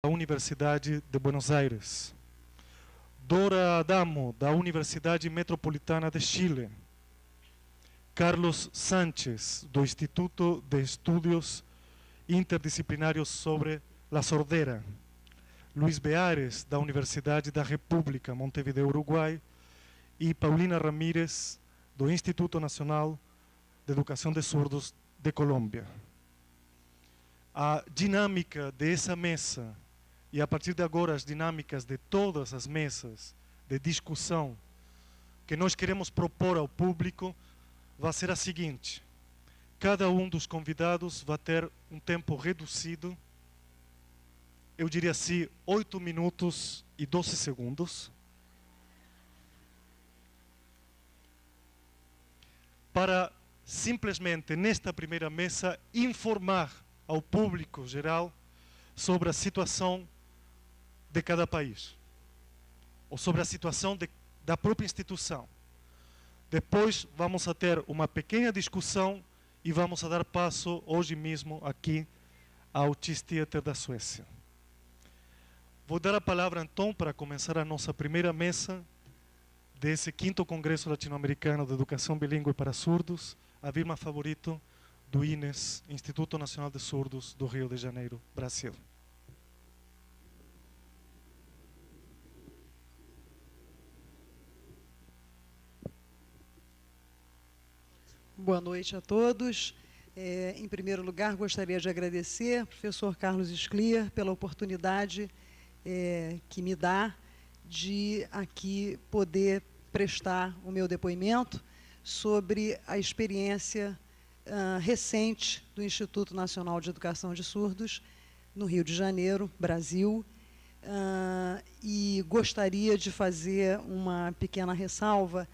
da Universidade de Buenos Aires, Dora Adamo, da Universidade Metropolitana de Chile, Carlos Sánchez, do Instituto de Estudios Interdisciplinários sobre la Sordera, Luiz Beares, da Universidade da República, Montevideo, Uruguai, e Paulina Ramírez, do Instituto Nacional de Educação de Surdos de Colômbia. A dinâmica dessa mesa, e a partir de agora as dinâmicas de todas as mesas de discussão que nós queremos propor ao público, vai ser a seguinte: cada um dos convidados vai ter um tempo reduzido, eu diria assim, 8 minutos e 12 segundos, para simplesmente, nesta primeira mesa, informar ao público geral sobre a situação de cada país, ou sobre a situação da própria instituição. Depois vamos a ter uma pequena discussão e vamos a dar passo hoje mesmo aqui ao TIS Theater da Suécia. Vou dar a palavra então para começar a nossa primeira mesa desse 5º Congresso Latino-Americano de Educação Bilíngue para Surdos, a Vilma Favorito, do INES, Instituto Nacional de Surdos do Rio de Janeiro, Brasil. Boa noite a todos. Em primeiro lugar, gostaria de agradecer ao professor Carlos Scliar pela oportunidade que me dá de aqui poder prestar o meu depoimento sobre a experiência recente do Instituto Nacional de Educação de Surdos no Rio de Janeiro, Brasil, e gostaria de fazer uma pequena ressalva.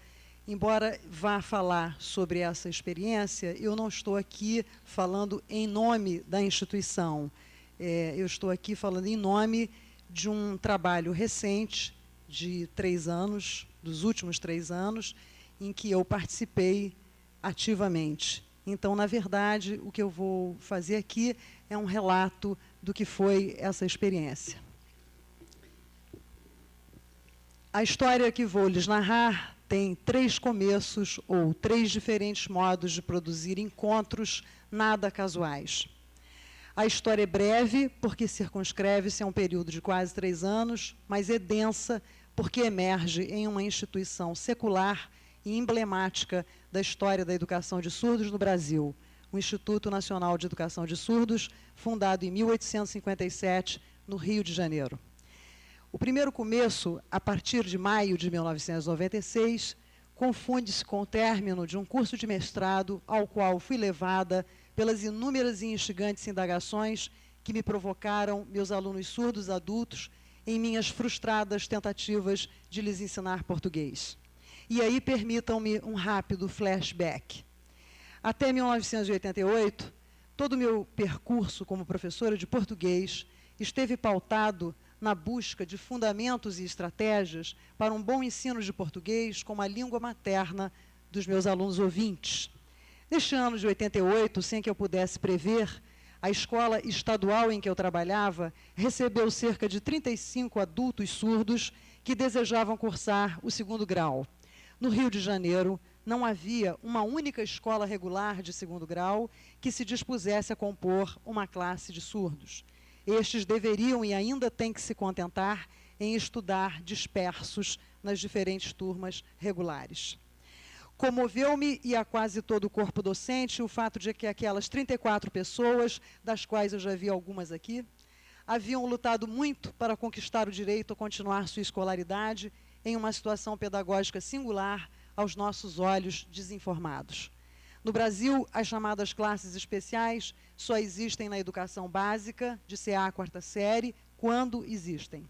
Embora vá falar sobre essa experiência, eu não estou aqui falando em nome da instituição. Eu estou aqui falando em nome de um trabalho recente, de 3 anos, dos últimos 3 anos, em que eu participei ativamente. Então, na verdade, o que eu vou fazer aqui é um relato do que foi essa experiência. A história que vou lhes narrar tem 3 começos ou 3 diferentes modos de produzir encontros nada casuais. A história é breve, porque circunscreve-se a um período de quase 3 anos, mas é densa, porque emerge em uma instituição secular e emblemática da história da educação de surdos no Brasil, o Instituto Nacional de Educação de Surdos, fundado em 1857, no Rio de Janeiro. O primeiro começo, a partir de maio de 1996, confunde-se com o término de um curso de mestrado ao qual fui levada pelas inúmeras e instigantes indagações que me provocaram meus alunos surdos adultos em minhas frustradas tentativas de lhes ensinar português. E aí permitam-me um rápido flashback. Até 1988, todo o meu percurso como professora de português esteve pautado na busca de fundamentos e estratégias para um bom ensino de português como a língua materna dos meus alunos ouvintes. Neste ano de 88, sem que eu pudesse prever, a escola estadual em que eu trabalhava recebeu cerca de 35 adultos surdos que desejavam cursar o 2º grau. No Rio de Janeiro, não havia uma única escola regular de 2º grau que se dispusesse a compor uma classe de surdos. Estes deveriam e ainda têm que se contentar em estudar dispersos nas diferentes turmas regulares. Comoveu-me e a quase todo o corpo docente o fato de que aquelas 34 pessoas, das quais eu já vi algumas aqui, haviam lutado muito para conquistar o direito a continuar sua escolaridade em uma situação pedagógica singular aos nossos olhos desinformados. No Brasil, as chamadas classes especiais só existem na educação básica, de CA a 4ª série, quando existem.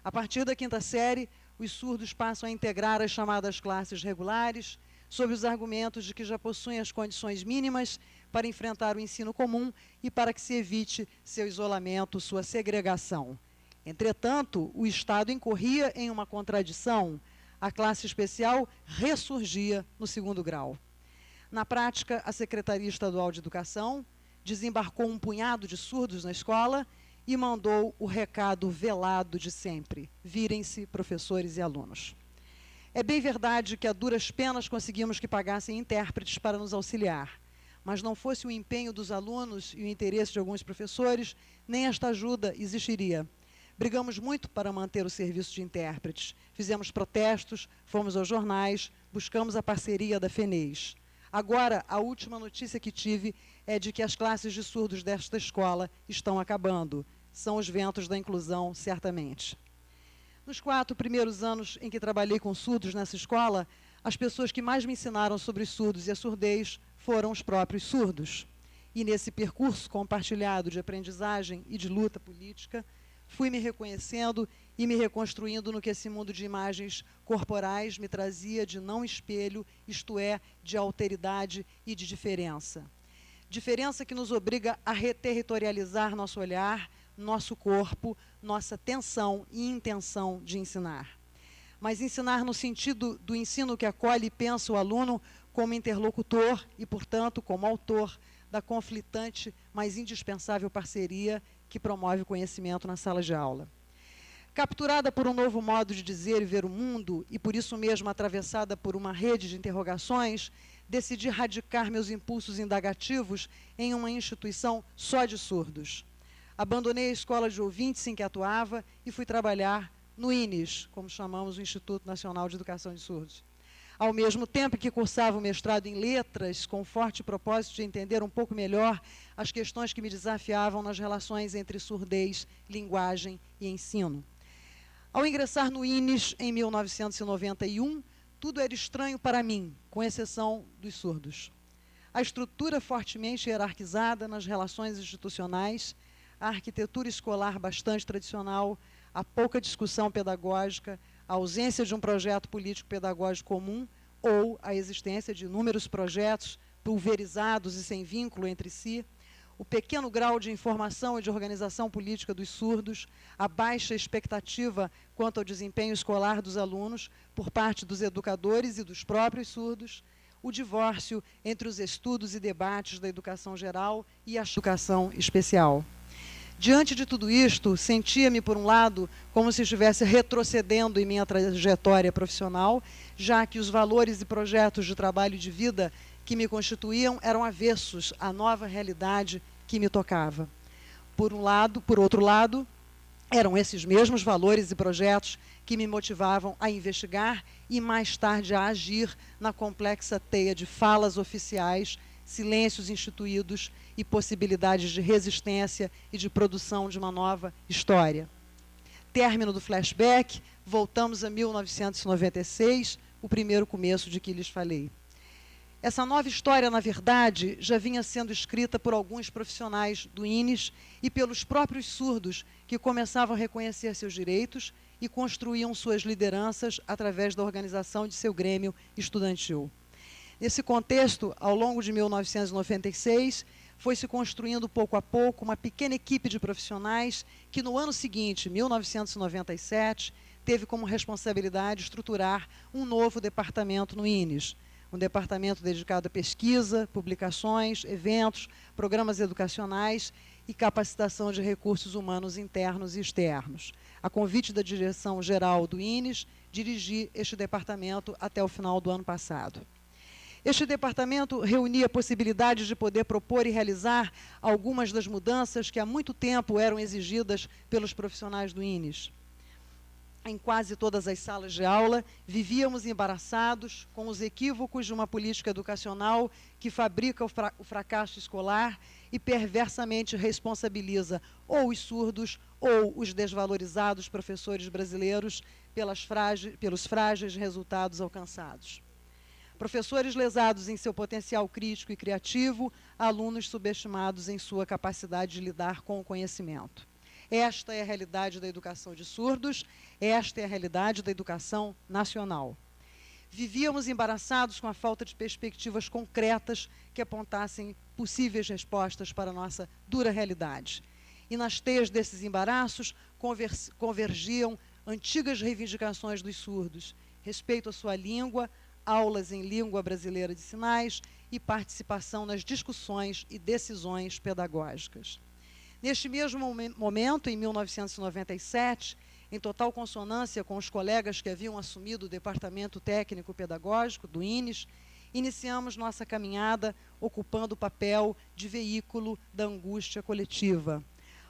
A partir da 5ª série, os surdos passam a integrar as chamadas classes regulares, sob os argumentos de que já possuem as condições mínimas para enfrentar o ensino comum e para que se evite seu isolamento, sua segregação. Entretanto, o Estado incorria em uma contradição. A classe especial ressurgia no 2º grau. Na prática, a Secretaria Estadual de Educação desembarcou um punhado de surdos na escola e mandou o recado velado de sempre: virem-se, professores e alunos. É bem verdade que a duras penas conseguimos que pagassem intérpretes para nos auxiliar, mas não fosse o empenho dos alunos e o interesse de alguns professores, nem esta ajuda existiria. Brigamos muito para manter o serviço de intérpretes, fizemos protestos, fomos aos jornais, buscamos a parceria da FENES. Agora, a última notícia que tive é de que as classes de surdos desta escola estão acabando. São os ventos da inclusão, certamente. Nos 4 primeiros anos em que trabalhei com surdos nessa escola, as pessoas que mais me ensinaram sobre os surdos e a surdez foram os próprios surdos. E nesse percurso compartilhado de aprendizagem e de luta política, fui me reconhecendo e me reconstruindo no que esse mundo de imagens corporais me trazia de não espelho, isto é, de alteridade e de diferença. Diferença que nos obriga a reterritorializar nosso olhar, nosso corpo, nossa tensão e intenção de ensinar. Mas ensinar no sentido do ensino que acolhe e pensa o aluno como interlocutor e, portanto, como autor da conflitante, mas indispensável parceria que promove o conhecimento na sala de aula. Capturada por um novo modo de dizer e ver o mundo, e por isso mesmo atravessada por uma rede de interrogações, decidi radicar meus impulsos indagativos em uma instituição só de surdos. Abandonei a escola de ouvintes em que atuava e fui trabalhar no INES, como chamamos o Instituto Nacional de Educação de Surdos. Ao mesmo tempo que cursava o mestrado em letras, com forte propósito de entender um pouco melhor as questões que me desafiavam nas relações entre surdez, linguagem e ensino. Ao ingressar no INES em 1991, tudo era estranho para mim, com exceção dos surdos. A estrutura fortemente hierarquizada nas relações institucionais, a arquitetura escolar bastante tradicional, a pouca discussão pedagógica, a ausência de um projeto político-pedagógico comum ou a existência de inúmeros projetos pulverizados e sem vínculo entre si, o pequeno grau de informação e de organização política dos surdos, a baixa expectativa quanto ao desempenho escolar dos alunos por parte dos educadores e dos próprios surdos, o divórcio entre os estudos e debates da educação geral e a educação especial. Diante de tudo isto, sentia-me, por um lado, como se estivesse retrocedendo em minha trajetória profissional, já que os valores e projetos de trabalho e de vida que me constituíam eram avessos à nova realidade que me tocava. Por outro lado, eram esses mesmos valores e projetos que me motivavam a investigar e, mais tarde, a agir na complexa teia de falas oficiais, silêncios instituídos e possibilidades de resistência e de produção de uma nova história. Término do flashback, voltamos a 1996, o primeiro começo de que lhes falei. Essa nova história, na verdade, já vinha sendo escrita por alguns profissionais do INES e pelos próprios surdos, que começavam a reconhecer seus direitos e construíam suas lideranças através da organização de seu grêmio estudantil. Nesse contexto, ao longo de 1996, foi se construindo pouco a pouco uma pequena equipe de profissionais que no ano seguinte, 1997, teve como responsabilidade estruturar um novo departamento no INES, um departamento dedicado à pesquisa, publicações, eventos, programas educacionais e capacitação de recursos humanos internos e externos. A convite da direção-geral do INES, dirigi este departamento até o final do ano passado. Este departamento reunia possibilidades de poder propor e realizar algumas das mudanças que há muito tempo eram exigidas pelos profissionais do INES. Em quase todas as salas de aula, vivíamos embaraçados com os equívocos de uma política educacional que fabrica o fracasso escolar e perversamente responsabiliza ou os surdos ou os desvalorizados professores brasileiros pelos frágeis resultados alcançados. Professores lesados em seu potencial crítico e criativo, alunos subestimados em sua capacidade de lidar com o conhecimento. Esta é a realidade da educação de surdos, esta é a realidade da educação nacional. Vivíamos embaraçados com a falta de perspectivas concretas que apontassem possíveis respostas para a nossa dura realidade. E nas teias desses embaraços convergiam antigas reivindicações dos surdos, respeito à sua língua, aulas em língua brasileira de sinais e participação nas discussões e decisões pedagógicas. Neste mesmo momento, em 1997, em total consonância com os colegas que haviam assumido o Departamento Técnico Pedagógico do INES, iniciamos nossa caminhada ocupando o papel de veículo da angústia coletiva.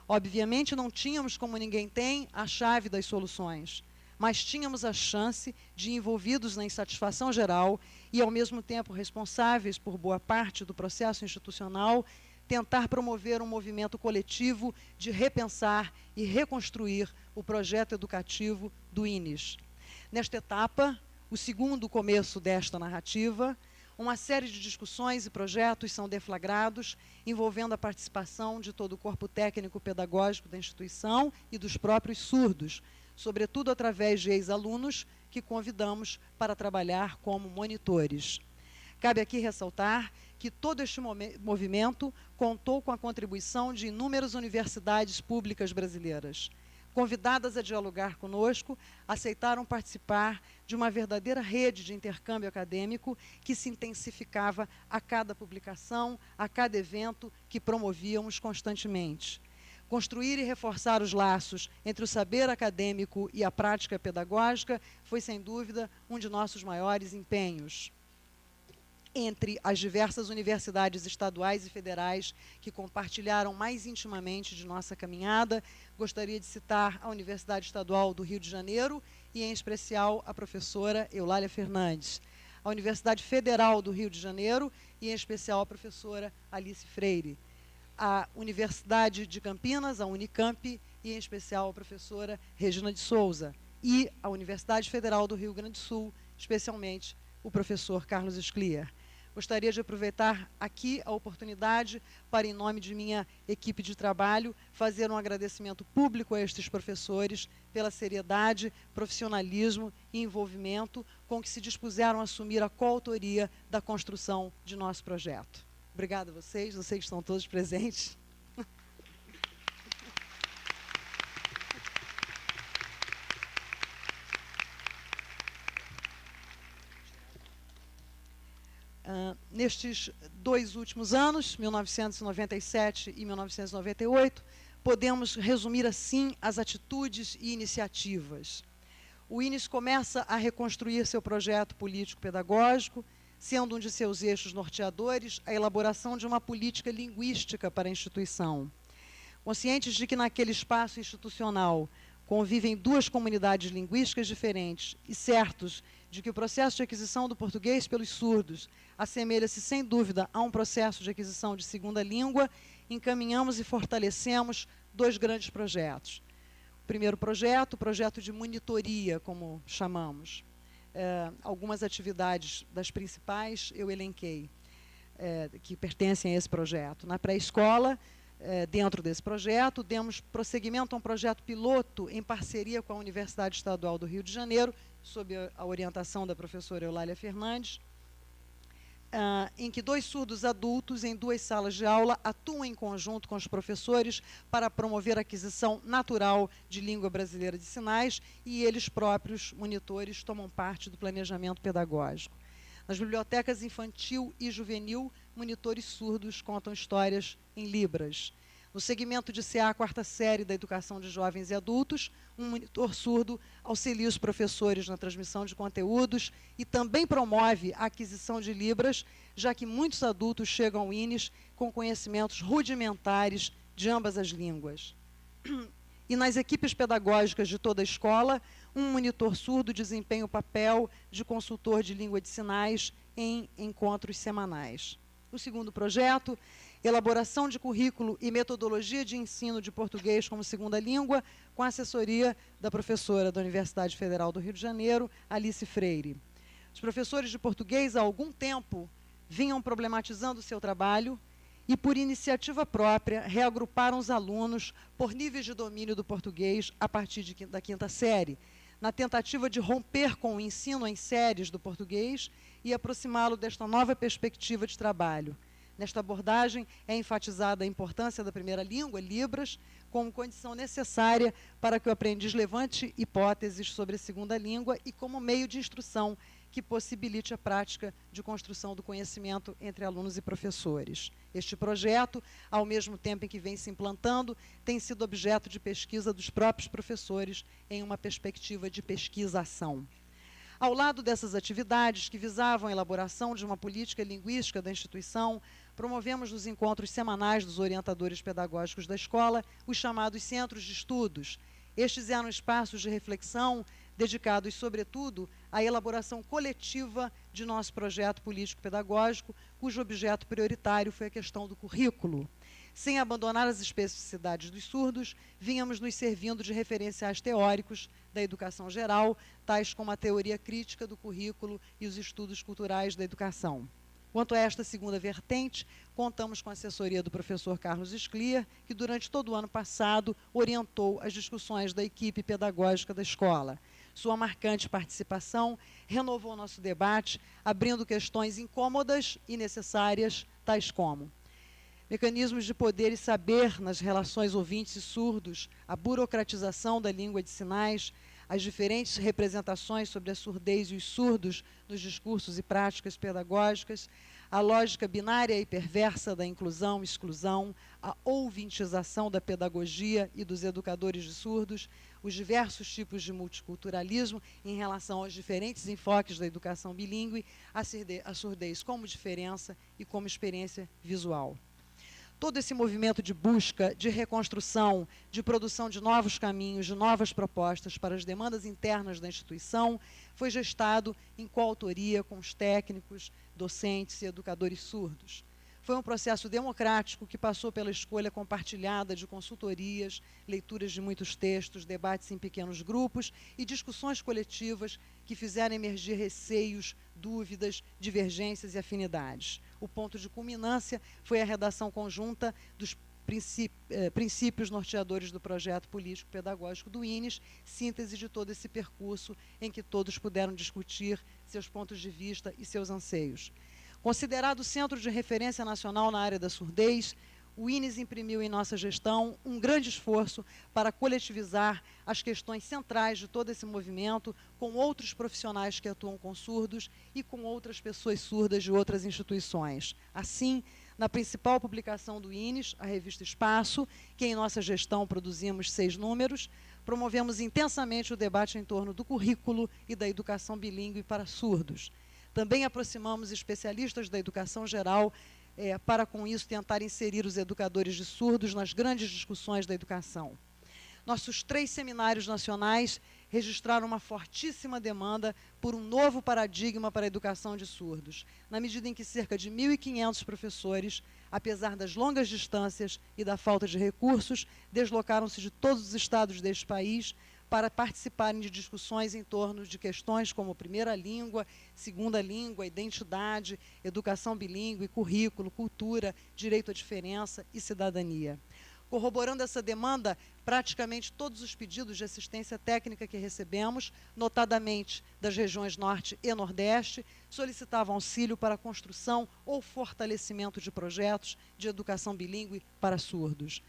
Obviamente, não tínhamos, como ninguém tem, a chave das soluções, mas tínhamos a chance de, envolvidos na insatisfação geral e, ao mesmo tempo, responsáveis por boa parte do processo institucional, tentar promover um movimento coletivo de repensar e reconstruir o projeto educativo do INES. Nesta etapa, o segundo começo desta narrativa, uma série de discussões e projetos são deflagrados, envolvendo a participação de todo o corpo técnico-pedagógico da instituição e dos próprios surdos, sobretudo através de ex-alunos que convidamos para trabalhar como monitores. Cabe aqui ressaltar que todo este movimento contou com a contribuição de inúmeras universidades públicas brasileiras. Convidadas a dialogar conosco, aceitaram participar de uma verdadeira rede de intercâmbio acadêmico que se intensificava a cada publicação, a cada evento que promovíamos constantemente. Construir e reforçar os laços entre o saber acadêmico e a prática pedagógica foi, sem dúvida, um de nossos maiores empenhos. Entre as diversas universidades estaduais e federais que compartilharam mais intimamente de nossa caminhada, gostaria de citar a Universidade Estadual do Rio de Janeiro e, em especial, a professora Eulália Fernandes, a Universidade Federal do Rio de Janeiro e, em especial, a professora Alice Freire, a Universidade de Campinas, a Unicamp, e, em especial, a professora Regina de Souza, e a Universidade Federal do Rio Grande do Sul, especialmente o professor Carlos Scliar. Gostaria de aproveitar aqui a oportunidade para, em nome de minha equipe de trabalho, fazer um agradecimento público a estes professores pela seriedade, profissionalismo e envolvimento com que se dispuseram a assumir a coautoria da construção de nosso projeto. Obrigada a vocês que estão todos presentes. Nestes 2 últimos anos, 1997 e 1998, podemos resumir assim as atitudes e iniciativas. O INES começa a reconstruir seu projeto político-pedagógico, sendo um de seus eixos norteadores a elaboração de uma política linguística para a instituição. Conscientes de que naquele espaço institucional convivem 2 comunidades linguísticas diferentes e certos de que o processo de aquisição do português pelos surdos assemelha-se, sem dúvida, a um processo de aquisição de segunda língua, encaminhamos e fortalecemos 2 grandes projetos. O primeiro projeto, o projeto de monitoria, como chamamos. Algumas atividades das principais eu elenquei, que pertencem a esse projeto. Na pré-escola, dentro desse projeto, demos prosseguimento a um projeto piloto em parceria com a Universidade Estadual do Rio de Janeiro, sob a orientação da professora Eulália Fernandes, em que 2 surdos adultos, em 2 salas de aula, atuam em conjunto com os professores para promover a aquisição natural de língua brasileira de sinais e eles próprios, monitores, tomam parte do planejamento pedagógico. Nas bibliotecas infantil e juvenil, monitores surdos contam histórias em libras. No segmento de CA, 4ª série da educação de jovens e adultos, um monitor surdo auxilia os professores na transmissão de conteúdos e também promove a aquisição de libras, já que muitos adultos chegam ao INES com conhecimentos rudimentares de ambas as línguas. E nas equipes pedagógicas de toda a escola, um monitor surdo desempenha o papel de consultor de língua de sinais em encontros semanais. O segundo projeto, elaboração de currículo e metodologia de ensino de português como segunda língua, com a assessoria da professora da Universidade Federal do Rio de Janeiro, Alice Freire. Os professores de português, há algum tempo, vinham problematizando o seu trabalho e, por iniciativa própria, reagruparam os alunos por níveis de domínio do português a partir da 5ª série, na tentativa de romper com o ensino em séries do português e aproximá-lo desta nova perspectiva de trabalho. Nesta abordagem, é enfatizada a importância da primeira língua, Libras, como condição necessária para que o aprendiz levante hipóteses sobre a segunda língua e como meio de instrução que possibilite a prática de construção do conhecimento entre alunos e professores. Este projeto, ao mesmo tempo em que vem se implantando, tem sido objeto de pesquisa dos próprios professores em uma perspectiva de pesquisação. Ao lado dessas atividades que visavam a elaboração de uma política linguística da instituição, promovemos nos encontros semanais dos orientadores pedagógicos da escola os chamados centros de estudos. Estes eram espaços de reflexão dedicados, sobretudo, à elaboração coletiva de nosso projeto político-pedagógico, cujo objeto prioritário foi a questão do currículo. Sem abandonar as especificidades dos surdos, vínhamos nos servindo de referenciais teóricos da educação geral, tais como a teoria crítica do currículo e os estudos culturais da educação. Quanto a esta segunda vertente, contamos com a assessoria do professor Carlos Scliar, que durante todo o ano passado orientou as discussões da equipe pedagógica da escola. Sua marcante participação renovou nosso debate, abrindo questões incômodas e necessárias, tais como mecanismos de poder e saber nas relações ouvintes e surdos, a burocratização da língua de sinais, as diferentes representações sobre a surdez e os surdos nos discursos e práticas pedagógicas, a lógica binária e perversa da inclusão e exclusão, a ouvintização da pedagogia e dos educadores de surdos, os diversos tipos de multiculturalismo em relação aos diferentes enfoques da educação bilíngue, a surdez como diferença e como experiência visual. Todo esse movimento de busca, de reconstrução, de produção de novos caminhos, de novas propostas para as demandas internas da instituição, foi gestado em coautoria com os técnicos, docentes e educadores surdos. Foi um processo democrático que passou pela escolha compartilhada de consultorias, leituras de muitos textos, debates em pequenos grupos e discussões coletivas que fizeram emergir receios, dúvidas, divergências e afinidades. O ponto de culminância foi a redação conjunta dos princípios norteadores do projeto político-pedagógico do INES, síntese de todo esse percurso em que todos puderam discutir seus pontos de vista e seus anseios. Considerado centro de referência nacional na área da surdez, o INES imprimiu em nossa gestão um grande esforço para coletivizar as questões centrais de todo esse movimento com outros profissionais que atuam com surdos e com outras pessoas surdas de outras instituições. Assim, na principal publicação do INES, a revista Espaço, que em nossa gestão produzimos 6 números, promovemos intensamente o debate em torno do currículo e da educação bilíngue para surdos. Também aproximamos especialistas da educação geral para, com isso, tentar inserir os educadores de surdos nas grandes discussões da educação. Nossos 3 seminários nacionais registraram uma fortíssima demanda por um novo paradigma para a educação de surdos, na medida em que cerca de 1.500 professores, apesar das longas distâncias e da falta de recursos, deslocaram-se de todos os estados deste país para participarem de discussões em torno de questões como primeira língua, segunda língua, identidade, educação bilíngue, currículo, cultura, direito à diferença e cidadania. Corroborando essa demanda, praticamente todos os pedidos de assistência técnica que recebemos, notadamente das regiões Norte e Nordeste, solicitavam auxílio para a construção ou fortalecimento de projetos de educação bilíngue para surdos.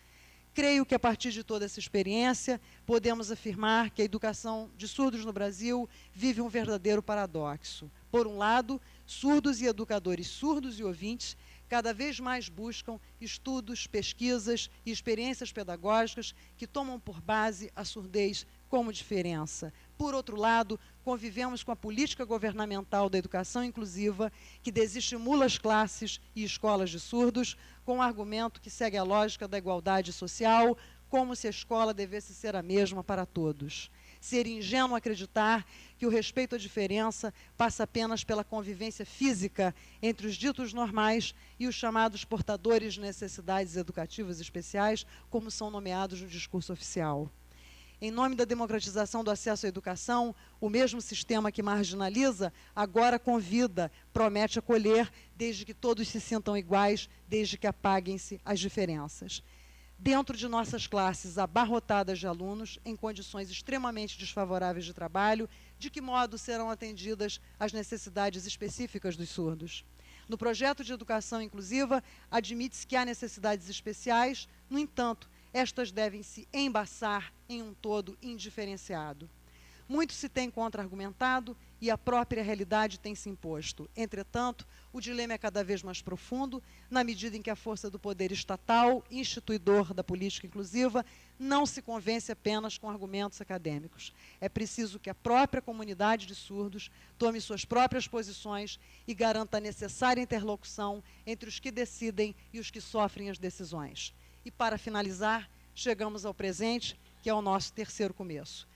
Creio que, a partir de toda essa experiência, podemos afirmar que a educação de surdos no Brasil vive um verdadeiro paradoxo. Por um lado, surdos e educadores surdos e ouvintes cada vez mais buscam estudos, pesquisas e experiências pedagógicas que tomam por base a surdez como diferença. Por outro lado, convivemos com a política governamental da educação inclusiva, que desestimula as classes e escolas de surdos, com o argumento que segue a lógica da igualdade social, como se a escola devesse ser a mesma para todos. Seria ingênuo acreditar que o respeito à diferença passa apenas pela convivência física entre os ditos normais e os chamados portadores de necessidades educativas especiais, como são nomeados no discurso oficial. Em nome da democratização do acesso à educação, o mesmo sistema que marginaliza, agora convida, promete acolher, desde que todos se sintam iguais, desde que apaguem-se as diferenças. Dentro de nossas classes abarrotadas de alunos, em condições extremamente desfavoráveis de trabalho, de que modo serão atendidas as necessidades específicas dos surdos? No projeto de educação inclusiva, admite-se que há necessidades especiais, no entanto, estas devem se embaçar em um todo indiferenciado. Muito se tem contra-argumentado e a própria realidade tem se imposto. Entretanto, o dilema é cada vez mais profundo, na medida em que a força do poder estatal, instituidor da política inclusiva, não se convence apenas com argumentos acadêmicos. É preciso que a própria comunidade de surdos tome suas próprias posições e garanta a necessária interlocução entre os que decidem e os que sofrem as decisões. E, para finalizar, chegamos ao presente, que é o nosso terceiro começo.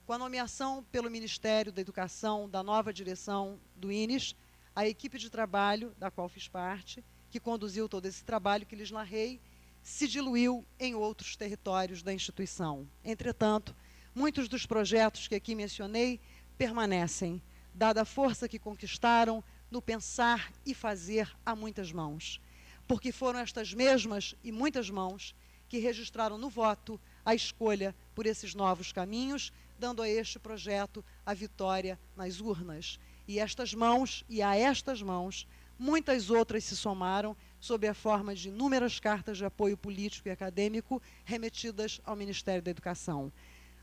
Com a nomeação pelo Ministério da Educação da nova direção do INES, a equipe de trabalho, da qual fiz parte, que conduziu todo esse trabalho que lhes narrei, se diluiu em outros territórios da instituição. Entretanto, muitos dos projetos que aqui mencionei permanecem, dada a força que conquistaram no pensar e fazer a muitas mãos. Porque foram estas mesmas e muitas mãos que registraram no voto a escolha por esses novos caminhos, dando a este projeto a vitória nas urnas. E a estas mãos, muitas outras se somaram sob a forma de inúmeras cartas de apoio político e acadêmico remetidas ao Ministério da Educação.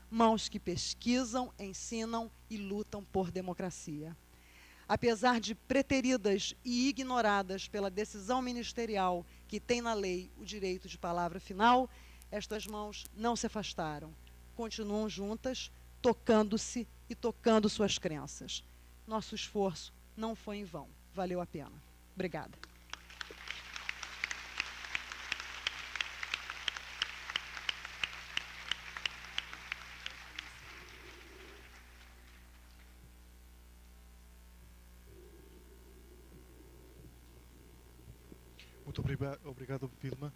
Mãos que pesquisam, ensinam e lutam por democracia. Apesar de preteridas e ignoradas pela decisão ministerial que tem na lei o direito de palavra final, estas mãos não se afastaram, continuam juntas, tocando-se e tocando suas crenças. Nosso esforço não foi em vão, valeu a pena. Obrigada. Muito obrigado, Vilma.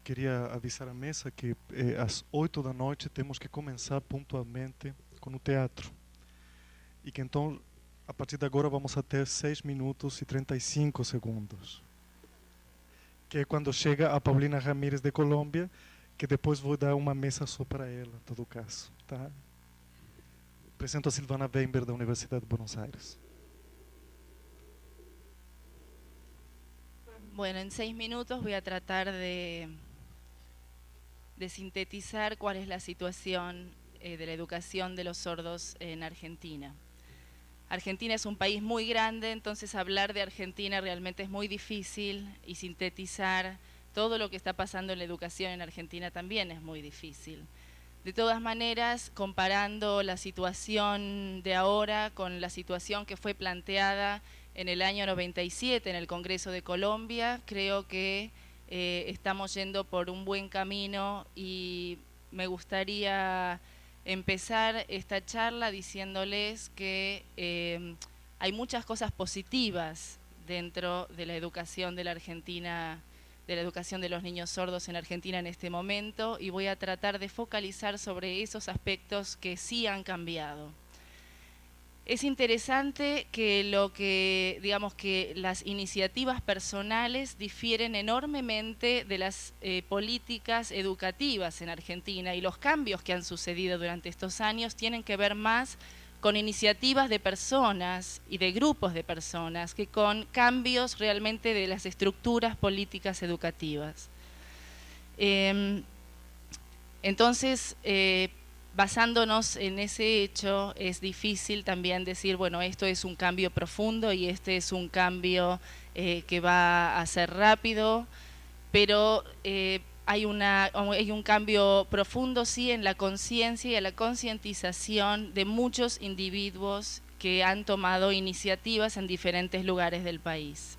Queria avisar a mesa que às 8 da noite temos que começar pontualmente com o teatro. E que então, a partir de agora, vamos a ter 6 minutos e 35 segundos. Que é quando chega a Paulina Ramírez de Colômbia, que depois vou dar uma mesa só para ela, em todo caso. Tá? Apresento a Silvana Weinberg, da Universidade de Buenos Aires. Bueno, en 6 minutos voy a tratar de sintetizar cuál es la situación de la educación de los sordos en Argentina. Argentina es un país muy grande, entonces hablar de Argentina realmente es muy difícil y sintetizar todo lo que está pasando en la educación en Argentina también es muy difícil. De todas maneras, comparando la situación de ahora con la situación que fue planteada en el año 97 en el Congreso de Colombia, creo que estamos yendo por un buen camino y me gustaría empezar esta charla diciéndoles que hay muchas cosas positivas dentro de la educación de la Argentina, de la educación de los niños sordos en Argentina en este momento, y voy a tratar de focalizar sobre esos aspectos que sí han cambiado. Es interesante que digamos que las iniciativas personales difieren enormemente de las políticas educativas en Argentina, y los cambios que han sucedido durante estos años tienen que ver más con iniciativas de personas y de grupos de personas que con cambios realmente de las estructuras políticas educativas. Entonces, basándonos en ese hecho, es difícil también decir, bueno, esto es un cambio profundo y este es un cambio que va a ser rápido, pero hay un cambio profundo, sí, en la conciencia y en la concientización de muchos individuos que han tomado iniciativas en diferentes lugares del país.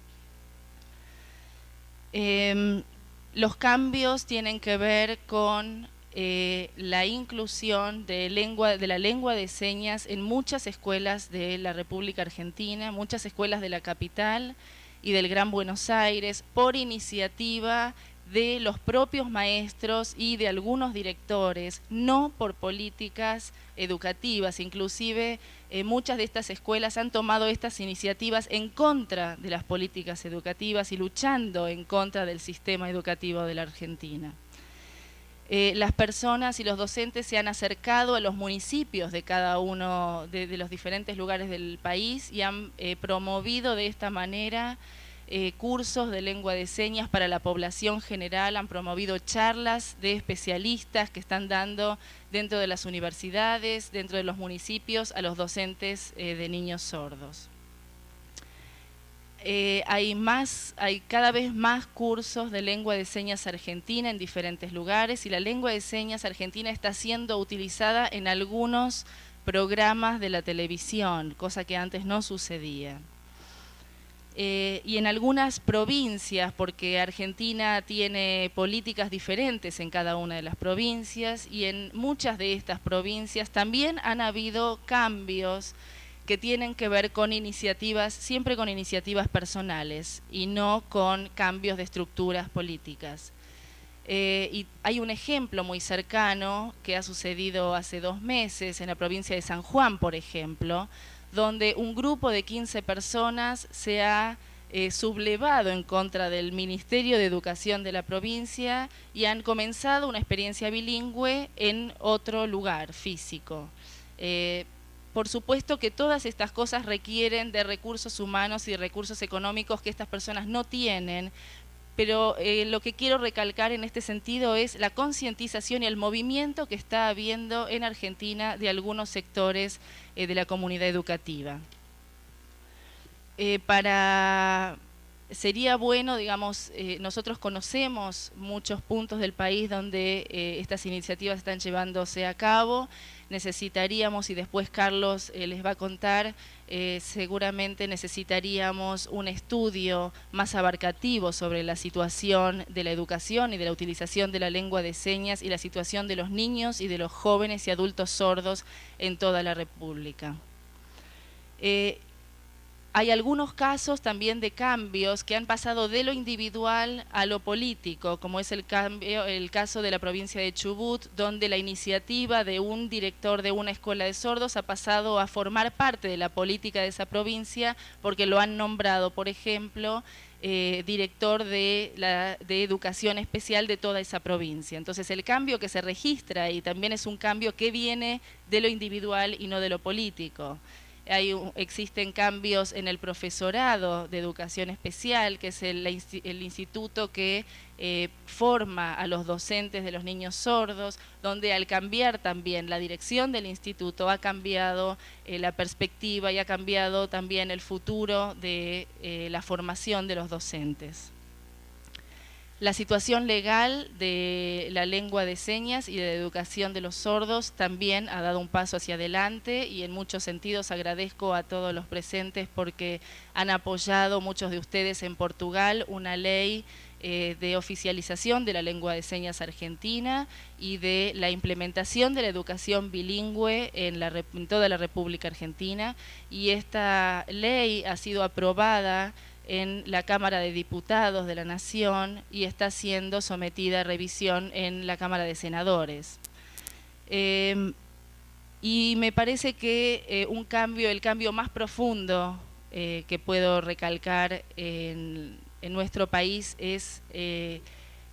Los cambios tienen que ver con la inclusión de la lengua de señas en muchas escuelas de la República Argentina, muchas escuelas de la capital y del Gran Buenos Aires, por iniciativa de los propios maestros y de algunos directores, no por políticas educativas. Inclusive muchas de estas escuelas han tomado estas iniciativas en contra de las políticas educativas y luchando en contra del sistema educativo de la Argentina. Las personas y los docentes se han acercado a los municipios de cada uno de los diferentes lugares del país y han promovido de esta manera cursos de lengua de señas para la población general, han promovido charlas de especialistas que están dando dentro de las universidades, dentro de los municipios, a los docentes de niños sordos. Hay cada vez más cursos de lengua de señas argentina en diferentes lugares, y la lengua de señas argentina está siendo utilizada en algunos programas de la televisión, cosa que antes no sucedía. Y en algunas provincias, porque Argentina tiene políticas diferentes en cada una de las provincias, y en muchas de estas provincias también han habido cambios que tienen que ver con iniciativas, siempre con iniciativas personales y no con cambios de estructuras políticas. Y hay un ejemplo muy cercano que ha sucedido hace 2 meses en la provincia de San Juan, por ejemplo, donde un grupo de 15 personas se ha sublevado en contra del Ministerio de Educación de la provincia y han comenzado una experiencia bilingüe en otro lugar físico. Por supuesto que todas estas cosas requieren de recursos humanos y de recursos económicos que estas personas no tienen, pero lo que quiero recalcar en este sentido es la concientización y el movimiento que está habiendo en Argentina de algunos sectores de la comunidad educativa. Sería bueno, digamos, nosotros conocemos muchos puntos del país donde estas iniciativas están llevándose a cabo. Necesitaríamos, y después Carlos les va a contar, seguramente necesitaríamos un estudio más abarcativo sobre la situación de la educación y de la utilización de la lengua de señas y la situación de los niños y de los jóvenes y adultos sordos en toda la República. Hay algunos casos también de cambios que han pasado de lo individual a lo político, como es el caso de la provincia de Chubut, donde la iniciativa de un director de una escuela de sordos ha pasado a formar parte de la política de esa provincia, porque lo han nombrado, por ejemplo, director de educación especial de toda esa provincia. Entonces el cambio que se registra y también es un cambio que viene de lo individual y no de lo político. Existen cambios en el profesorado de educación especial, que es el instituto que forma a los docentes de los niños sordos, donde al cambiar también la dirección del instituto ha cambiado la perspectiva y ha cambiado también el futuro de la formación de los docentes. La situación legal de la lengua de señas y de la educación de los sordos también ha dado un paso hacia adelante, y en muchos sentidos agradezco a todos los presentes porque han apoyado, muchos de ustedes en Portugal, una ley de oficialización de la lengua de señas argentina y de la implementación de la educación bilingüe en toda la República Argentina, y esta ley ha sido aprobada en la Cámara de Diputados de la Nación y está siendo sometida a revisión en la Cámara de Senadores. Y me parece que el cambio más profundo que puedo recalcar en nuestro país es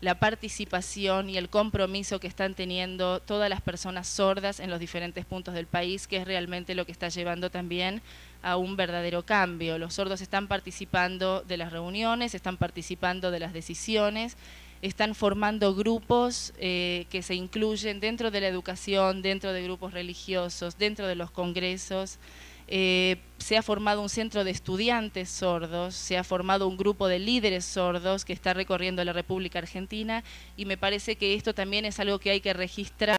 la participación y el compromiso que están teniendo todas las personas sordas en los diferentes puntos del país, que es realmente lo que está llevando también a un verdadero cambio. Los sordos están participando de las reuniones, están participando de las decisiones, están formando grupos que se incluyen dentro de la educación, dentro de grupos religiosos, dentro de los congresos. Se ha formado un centro de estudiantes sordos, se ha formado un grupo de líderes sordos que está recorriendo la República Argentina, y me parece que esto también es algo que hay que registrar